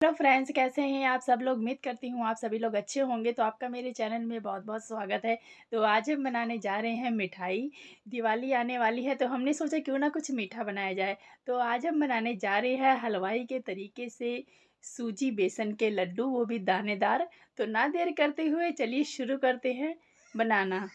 Hello friends, कैसे हैं आप सब लोग? उम्मीद करती हूँ आप सभी लोग अच्छे होंगे। तो आपका मेरे चैनल में बहुत-बहुत स्वागत है। तो आज हम बनाने जा रहे हैं मिठाई। दिवाली आने वाली है तो हमने सोचा क्यों ना कुछ मीठा बनाया जाए। तो आज हम बनाने जा रहे हैं हलवाई के तरीके से सूजी बेसन के लड्डू, वो भी दानेदार। तो ना देर करते हुए चलिए शुरू करते हैं बनाना।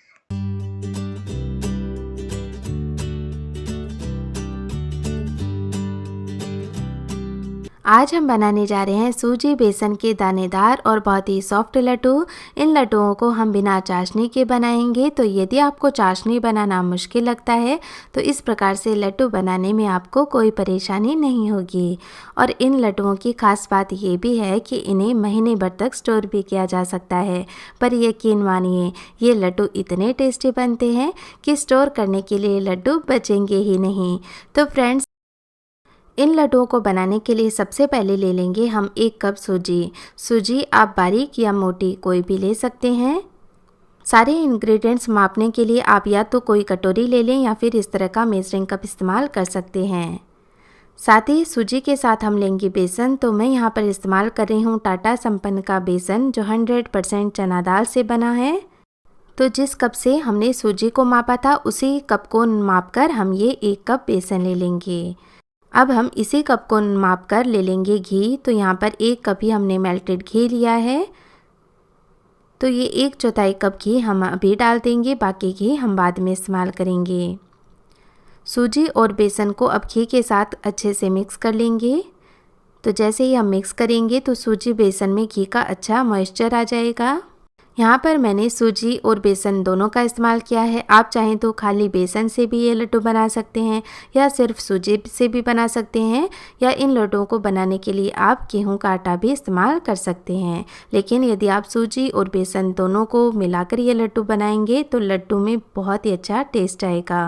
आज हम बनाने जा रहे हैं सूजी बेसन के दानेदार और बहुत ही सॉफ्ट लड्डू। इन लड्डुओं को हम बिना चाशनी के बनाएंगे। तो यदि आपको चाशनी बनाना मुश्किल लगता है तो इस प्रकार से लड्डू बनाने में आपको कोई परेशानी नहीं होगी। और इन लड्डुओं की खास बात ये भी है कि इन्हें महीने भर तक स्टोर भी किया जा सकता है। पर यकीन मानिए, ये लड्डू इतने टेस्टी बनते हैं कि स्टोर करने के लिए लड्डू बचेंगे ही नहीं। तो फ्रेंड्स, इन लड्डुओं को बनाने के लिए सबसे पहले ले लेंगे हम 1 कप सूजी। सूजी आप बारीक या मोटी कोई भी ले सकते हैं। सारे इंग्रेडिएंट्स मापने के लिए आप या तो कोई कटोरी ले लें या फिर इस तरह का मेजरिंग कप इस्तेमाल कर सकते हैं। साथ ही सूजी के साथ हम लेंगे बेसन। तो मैं यहाँ पर इस्तेमाल कर रही हूँ टाटा संपन्न का बेसन, जो 100% चना दाल से बना है। तो जिस कप से हमने सूजी को मापा था उसी कप को मापकर हम ये 1 कप बेसन ले लेंगे। अब हम इसी कप को माप कर ले लेंगे घी। तो यहाँ पर 1 कप ही हमने मेल्टेड घी लिया है। तो ये 1/4 कप घी हम अभी डाल देंगे, बाकी घी हम बाद में इस्तेमाल करेंगे। सूजी और बेसन को अब घी के साथ अच्छे से मिक्स कर लेंगे। तो जैसे ही हम मिक्स करेंगे तो सूजी बेसन में घी का अच्छा मॉइस्चर आ जाएगा। यहाँ पर मैंने सूजी और बेसन दोनों का इस्तेमाल किया है। आप चाहें तो खाली बेसन से भी ये लड्डू बना सकते हैं या सिर्फ सूजी से भी बना सकते हैं, या इन लड्डुओं को बनाने के लिए आप गेहूं का आटा भी इस्तेमाल कर सकते हैं। लेकिन यदि आप सूजी और बेसन दोनों को मिलाकर ये लड्डू बनाएंगे तो लड्डू में बहुत ही अच्छा टेस्ट आएगा।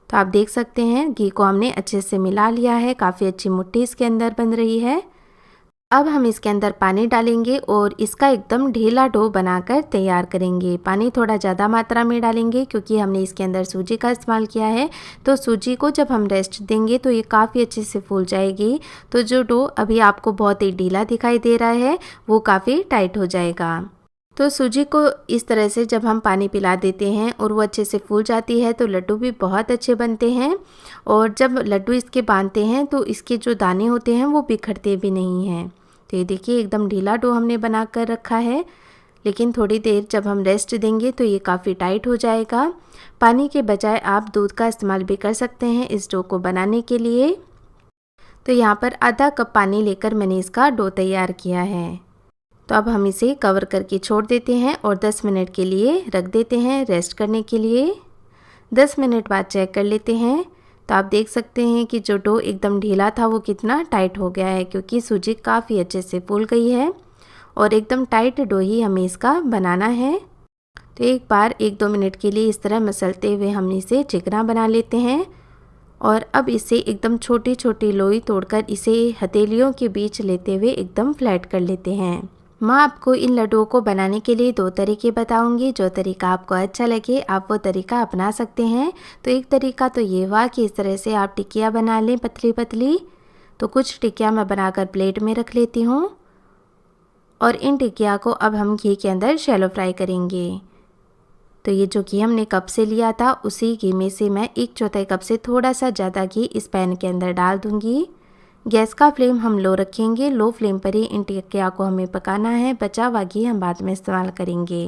तो आप देख सकते हैं घी को हमने अच्छे से मिला लिया है। काफ़ी अच्छी मुट्ठी इसके अंदर बन रही है। अब हम इसके अंदर पानी डालेंगे और इसका एकदम ढीला डो बनाकर तैयार करेंगे। पानी थोड़ा ज़्यादा मात्रा में डालेंगे क्योंकि हमने इसके अंदर सूजी का इस्तेमाल किया है। तो सूजी को जब हम रेस्ट देंगे तो ये काफ़ी अच्छे से फूल जाएगी। तो जो डो अभी आपको बहुत ही ढीला दिखाई दे रहा है वो काफ़ी टाइट हो जाएगा। तो सूजी को इस तरह से जब हम पानी पिला देते हैं और वो अच्छे से फूल जाती है तो लड्डू भी बहुत अच्छे बनते हैं। और जब लड्डू इसके बांधते हैं तो इसके जो दाने होते हैं वो बिखरते भी नहीं हैं। तो ये देखिए एकदम ढीला डो हमने बना कर रखा है। लेकिन थोड़ी देर जब हम रेस्ट देंगे तो ये काफ़ी टाइट हो जाएगा। पानी के बजाय आप दूध का इस्तेमाल भी कर सकते हैं इस डो को बनाने के लिए। तो यहाँ पर आधा कप पानी लेकर मैंने इसका डो तैयार किया है। तो अब हम इसे कवर करके छोड़ देते हैं और 10 मिनट के लिए रख देते हैं रेस्ट करने के लिए। 10 मिनट बाद चेक कर लेते हैं। तो आप देख सकते हैं कि जो डो एकदम ढीला था वो कितना टाइट हो गया है, क्योंकि सूजी काफ़ी अच्छे से फूल गई है। और एकदम टाइट डो ही हमें इसका बनाना है। तो एक बार 1-2 मिनट के लिए इस तरह मसलते हुए हम इसे चिकना बना लेते हैं। और अब इसे एकदम छोटी छोटी लोई तोड़कर इसे हथेलियों के बीच लेते हुए एकदम फ्लैट कर लेते हैं। मैं आपको इन लड्डुओं को बनाने के लिए 2 तरीके बताऊंगी। जो तरीका आपको अच्छा लगे आप वो तरीका अपना सकते हैं। तो एक तरीका तो ये हुआ कि इस तरह से आप टिकिया बना लें पतली पतली। तो कुछ टिकिया मैं बनाकर प्लेट में रख लेती हूँ और इन टिकिया को अब हम घी के अंदर शैलो फ्राई करेंगे। तो ये जो घी हमने कप से लिया था उसी घी में से मैं 1/4 कप से थोड़ा सा ज़्यादा घी इस पैन के अंदर डाल दूँगी। गैस का फ्लेम हम लो रखेंगे। लो फ्लेम पर ही इन टिकिया को हमें पकाना है। बचा हुआ घी हम बाद में इस्तेमाल करेंगे।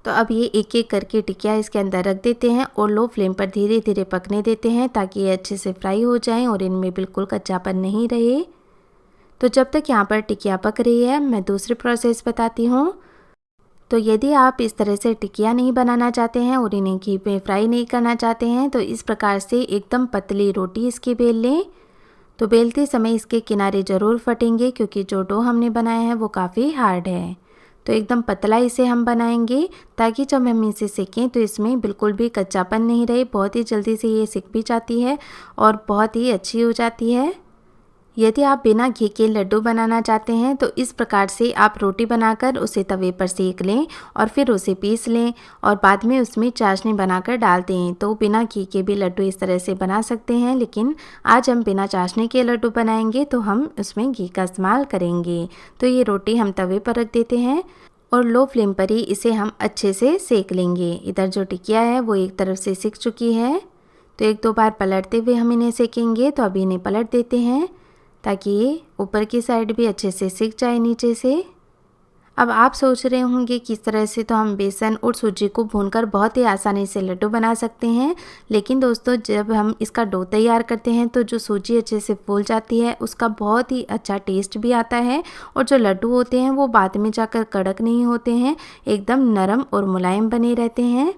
तो अब ये एक एक करके टिकिया इसके अंदर रख देते हैं और लो फ्लेम पर धीरे धीरे पकने देते हैं ताकि ये अच्छे से फ्राई हो जाएं और इनमें बिल्कुल कच्चापन नहीं रहे। तो जब तक यहाँ पर टिकिया पक रही है मैं दूसरी प्रोसेस बताती हूँ। तो यदि आप इस तरह से टिकिया नहीं बनाना चाहते हैं और इन्हें घी में फ्राई नहीं करना चाहते हैं तो इस प्रकार से एकदम पतली रोटी इसकी बेल लें। तो बेलते समय इसके किनारे ज़रूर फटेंगे क्योंकि जो डो हमने बनाया है वो काफ़ी हार्ड है। तो एकदम पतला इसे हम बनाएंगे ताकि जब हम इसे सेकें तो इसमें बिल्कुल भी कच्चापन नहीं रहे। बहुत ही जल्दी से ये सिक भी जाती है और बहुत ही अच्छी हो जाती है। यदि आप बिना घी के लड्डू बनाना चाहते हैं तो इस प्रकार से आप रोटी बनाकर उसे तवे पर सेक लें और फिर उसे पीस लें और बाद में उसमें चाशनी बनाकर डाल दें। तो बिना घी के भी लड्डू इस तरह से बना सकते हैं, लेकिन आज हम बिना चाशनी के लड्डू बनाएंगे तो हम उसमें घी का इस्तेमाल करेंगे। तो ये रोटी हम तवे पर रख देते हैं और लो फ्लेम पर ही इसे हम अच्छे से सेक लेंगे। इधर जो टिकिया है वो एक तरफ से सिक चुकी है, तो एक दो बार पलटते हुए हम इन्हें सेकेंगे। तो अभी इन्हें पलट देते हैं ताकि ये ऊपर की साइड भी अच्छे से सिक जाए नीचे से। अब आप सोच रहे होंगे कि इस तरह से तो हम बेसन और सूजी को भूनकर बहुत ही आसानी से लड्डू बना सकते हैं, लेकिन दोस्तों जब हम इसका डो तैयार करते हैं तो जो सूजी अच्छे से फूल जाती है उसका बहुत ही अच्छा टेस्ट भी आता है और जो लड्डू होते हैं वो बाद में जाकर कड़क नहीं होते हैं, एकदम नरम और मुलायम बने रहते हैं।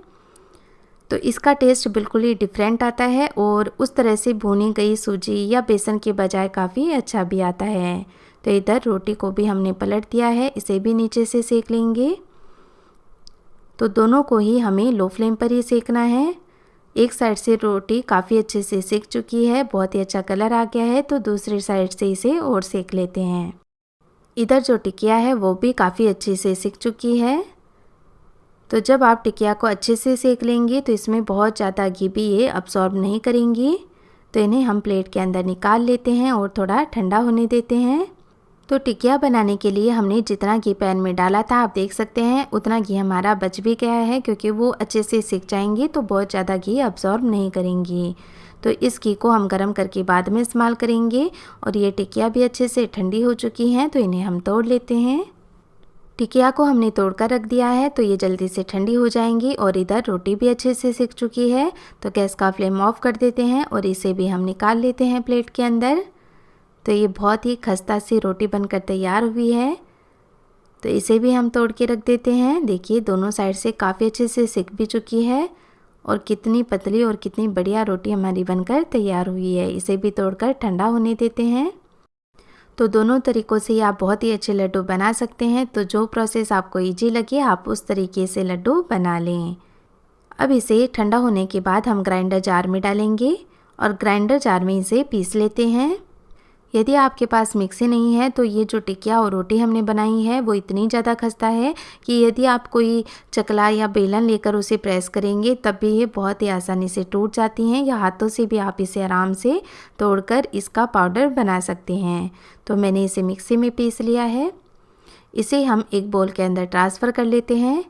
तो इसका टेस्ट बिल्कुल ही डिफरेंट आता है और उस तरह से भुनी गई सूजी या बेसन के बजाय काफ़ी अच्छा भी आता है। तो इधर रोटी को भी हमने पलट दिया है, इसे भी नीचे से सेक लेंगे। तो दोनों को ही हमें लो फ्लेम पर ही सेकना है। एक साइड से रोटी काफ़ी अच्छे से सेक चुकी है, बहुत ही अच्छा कलर आ गया है, तो दूसरी साइड से इसे और सेक लेते हैं। इधर जो टिकिया है वो भी काफ़ी अच्छे से सिक चुकी है। तो जब आप टिकिया को अच्छे से सेक लेंगे तो इसमें बहुत ज़्यादा घी भी ये अब्सॉर्ब नहीं करेंगी। तो इन्हें हम प्लेट के अंदर निकाल लेते हैं और थोड़ा ठंडा होने देते हैं। तो टिकिया बनाने के लिए हमने जितना घी पैन में डाला था आप देख सकते हैं उतना घी हमारा बच भी गया है, क्योंकि वो अच्छे से सिक जाएंगी तो बहुत ज़्यादा घी अब्सॉर्ब नहीं करेंगी। तो इस घी को हम गर्म करके बाद में इस्तेमाल करेंगे। और ये टिकिया भी अच्छे से ठंडी हो चुकी हैं, तो इन्हें हम तोड़ लेते हैं। टिकिया को हमने तोड़कर रख दिया है तो ये जल्दी से ठंडी हो जाएंगी। और इधर रोटी भी अच्छे से सिक चुकी है, तो गैस का फ्लेम ऑफ कर देते हैं और इसे भी हम निकाल लेते हैं प्लेट के अंदर। तो ये बहुत ही खस्ता सी रोटी बनकर तैयार हुई है, तो इसे भी हम तोड़ के रख देते हैं। देखिए दोनों साइड से काफ़ी अच्छे से सिक भी चुकी है और कितनी पतली और कितनी बढ़िया रोटी हमारी बनकर तैयार हुई है। इसे भी तोड़कर ठंडा होने देते हैं। तो दोनों तरीक़ों से आप बहुत ही अच्छे लड्डू बना सकते हैं। तो जो प्रोसेस आपको ईजी लगे आप उस तरीके से लड्डू बना लें। अब इसे ठंडा होने के बाद हम ग्राइंडर जार में डालेंगे और ग्राइंडर जार में इसे पीस लेते हैं। यदि आपके पास मिक्सी नहीं है तो ये जो टिकिया और रोटी हमने बनाई है वो इतनी ज़्यादा खस्ता है कि यदि आप कोई चकला या बेलन लेकर उसे प्रेस करेंगे तब भी ये बहुत ही आसानी से टूट जाती हैं, या हाथों से भी आप इसे आराम से तोड़कर इसका पाउडर बना सकते हैं। तो मैंने इसे मिक्सी में पीस लिया है। इसे हम एक बोल के अंदर ट्रांसफ़र कर लेते हैं।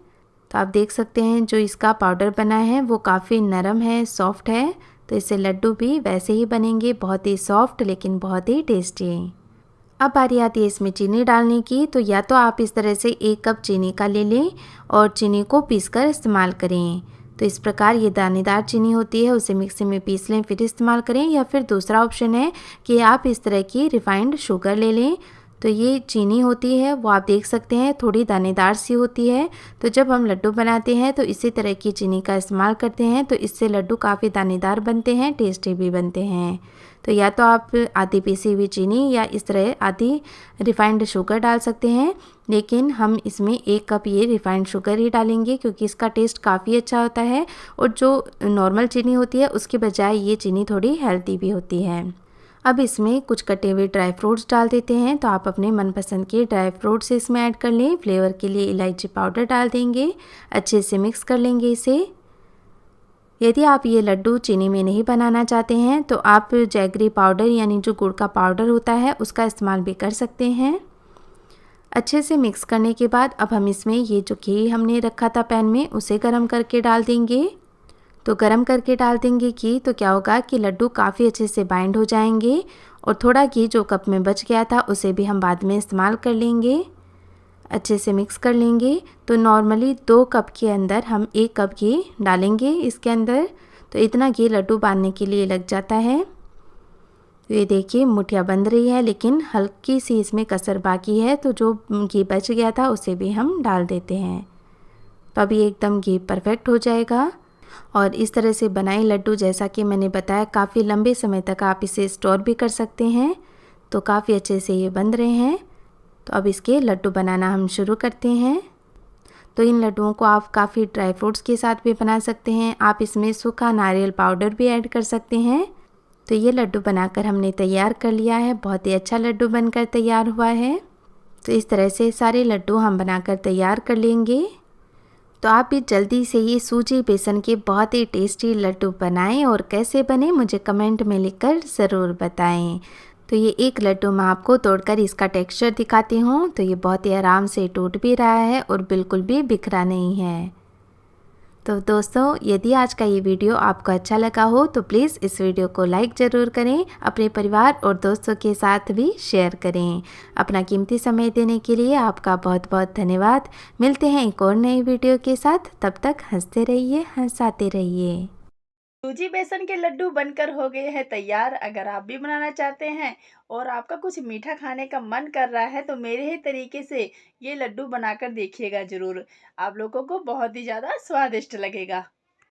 तो आप देख सकते हैं जो इसका पाउडर बना है वो काफ़ी नरम है, सॉफ्ट है। तो इससे लड्डू भी वैसे ही बनेंगे, बहुत ही सॉफ्ट लेकिन बहुत ही टेस्टी। अब बारी आती है इसमें चीनी डालने की। तो या तो आप इस तरह से 1 कप चीनी का ले लें और चीनी को पीसकर इस्तेमाल करें। तो इस प्रकार ये दानेदार चीनी होती है, उसे मिक्सी में पीस लें फिर इस्तेमाल करें। या फिर दूसरा ऑप्शन है कि आप इस तरह की रिफाइंड शुगर ले लें। तो ये चीनी होती है वो आप देख सकते हैं थोड़ी दानेदार सी होती है। तो जब हम लड्डू बनाते हैं तो इसी तरह की चीनी का इस्तेमाल करते हैं, तो इससे लड्डू काफ़ी दानेदार बनते हैं, टेस्टी भी बनते हैं। तो या तो आप आधी पीसी हुई चीनी या इस तरह आधी रिफाइंड शुगर डाल सकते हैं, लेकिन हम इसमें 1 कप ये रिफाइंड शुगर ही डालेंगे क्योंकि इसका टेस्ट काफ़ी अच्छा होता है। और जो नॉर्मल चीनी होती है उसके बजाय ये चीनी थोड़ी हेल्दी भी होती है। अब इसमें कुछ कटे हुए ड्राई फ्रूट्स डाल देते हैं। तो आप अपने मनपसंद के ड्राई फ्रूट्स इसमें ऐड कर लें। फ्लेवर के लिए इलायची पाउडर डाल देंगे, अच्छे से मिक्स कर लेंगे इसे। यदि आप ये लड्डू चीनी में नहीं बनाना चाहते हैं तो आप जैगरी पाउडर यानी जो गुड़ का पाउडर होता है उसका इस्तेमाल भी कर सकते हैं। अच्छे से मिक्स करने के बाद अब हम इसमें ये जो घी हमने रखा था पैन में उसे गर्म करके डाल देंगे। तो गरम करके डाल देंगे घी, तो क्या होगा कि लड्डू काफ़ी अच्छे से बाइंड हो जाएंगे। और थोड़ा घी जो कप में बच गया था उसे भी हम बाद में इस्तेमाल कर लेंगे। अच्छे से मिक्स कर लेंगे। तो नॉर्मली 2 कप के अंदर हम 1 कप घी डालेंगे इसके अंदर। तो इतना घी लड्डू बांधने के लिए लग जाता है। तो ये देखिए मुठिया बंध रही है, लेकिन हल्की सी इसमें कसर बाकी है। तो जो घी बच गया था उसे भी हम डाल देते हैं। तो अभी एकदम घी परफेक्ट हो जाएगा। और इस तरह से बनाए लड्डू जैसा कि मैंने बताया काफ़ी लंबे समय तक आप इसे स्टोर भी कर सकते हैं। तो काफ़ी अच्छे से ये बन रहे हैं। तो अब इसके लड्डू बनाना हम शुरू करते हैं। तो इन लड्डुओं को आप काफ़ी ड्राई फ्रूट्स के साथ भी बना सकते हैं। आप इसमें सूखा नारियल पाउडर भी ऐड कर सकते हैं। तो ये लड्डू बनाकर हमने तैयार कर लिया है। बहुत ही अच्छा लड्डू बनकर तैयार हुआ है। तो इस तरह से सारे लड्डू हम बनाकर तैयार कर लेंगे। तो आप भी जल्दी से ये सूजी बेसन के बहुत ही टेस्टी लड्डू बनाएं और कैसे बने मुझे कमेंट में लिखकर ज़रूर बताएं। तो ये एक लड्डू मैं आपको तोड़कर इसका टेक्सचर दिखाती हूँ। तो ये बहुत ही आराम से टूट भी रहा है और बिल्कुल भी बिखरा नहीं है। तो दोस्तों, यदि आज का ये वीडियो आपको अच्छा लगा हो तो प्लीज़ इस वीडियो को लाइक ज़रूर करें, अपने परिवार और दोस्तों के साथ भी शेयर करें। अपना कीमती समय देने के लिए आपका बहुत बहुत धन्यवाद। मिलते हैं एक और नई वीडियो के साथ, तब तक हंसते रहिए, हंसाते रहिए। सूजी बेसन के लड्डू बनकर हो गए हैं तैयार। अगर आप भी बनाना चाहते हैं और आपका कुछ मीठा खाने का मन कर रहा है तो मेरे ही तरीके से ये लड्डू बनाकर देखिएगा ज़रूर। आप लोगों को बहुत ही ज़्यादा स्वादिष्ट लगेगा।